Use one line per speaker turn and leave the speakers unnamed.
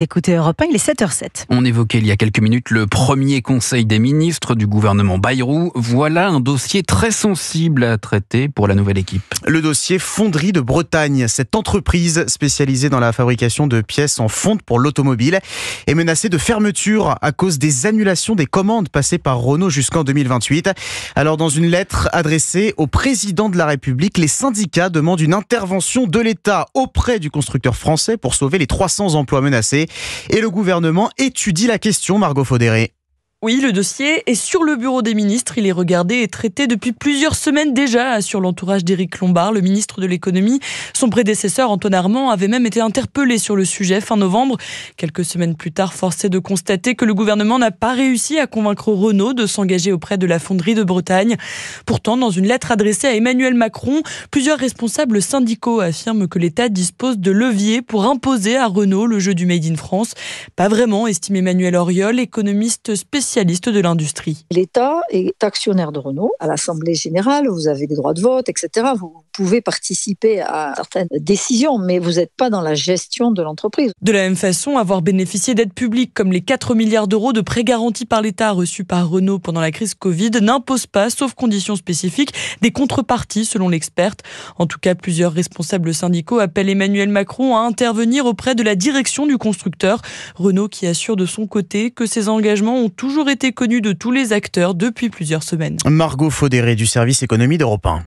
Écoutez Europe 1, il est 7h07.
On évoquait il y a quelques minutes le premier conseil des ministres du gouvernement Bayrou. Voilà un dossier très sensible à traiter pour la nouvelle équipe.
Le dossier Fonderie de Bretagne. Cette entreprise spécialisée dans la fabrication de pièces en fonte pour l'automobile est menacée de fermeture à cause des annulations des commandes passées par Renault jusqu'en 2028. Alors dans une lettre adressée au président de la République, les syndicats demandent une intervention de l'État auprès du constructeur français pour sauver les 300 emplois menacés. Et le gouvernement étudie la question, Margot Faudéré.
Oui, le dossier est sur le bureau des ministres. Il est regardé et traité depuis plusieurs semaines déjà, assure l'entourage d'Éric Lombard, le ministre de l'économie. Son prédécesseur, Antoine Armand, avait même été interpellé sur le sujet fin novembre. Quelques semaines plus tard, force est de constater que le gouvernement n'a pas réussi à convaincre Renault de s'engager auprès de la fonderie de Bretagne. Pourtant, dans une lettre adressée à Emmanuel Macron, plusieurs responsables syndicaux affirment que l'État dispose de leviers pour imposer à Renault le jeu du Made in France. Pas vraiment, estime Emmanuel Auriol, économiste spécialiste de l'industrie.
L'État est actionnaire de Renault. À l'Assemblée générale, vous avez des droits de vote, etc. Vous pouvez participer à certaines décisions, mais vous n'êtes pas dans la gestion de l'entreprise.
De la même façon, avoir bénéficié d'aides publiques comme les 4 milliards d'euros de prêts garantis par l'État reçus par Renault pendant la crise Covid n'impose pas, sauf conditions spécifiques, des contreparties selon l'experte. En tout cas, plusieurs responsables syndicaux appellent Emmanuel Macron à intervenir auprès de la direction du constructeur. Renault qui assure de son côté que ses engagements ont toujours été connus de tous les acteurs depuis plusieurs semaines.
Margot Faudéré du service économie d'Europe 1.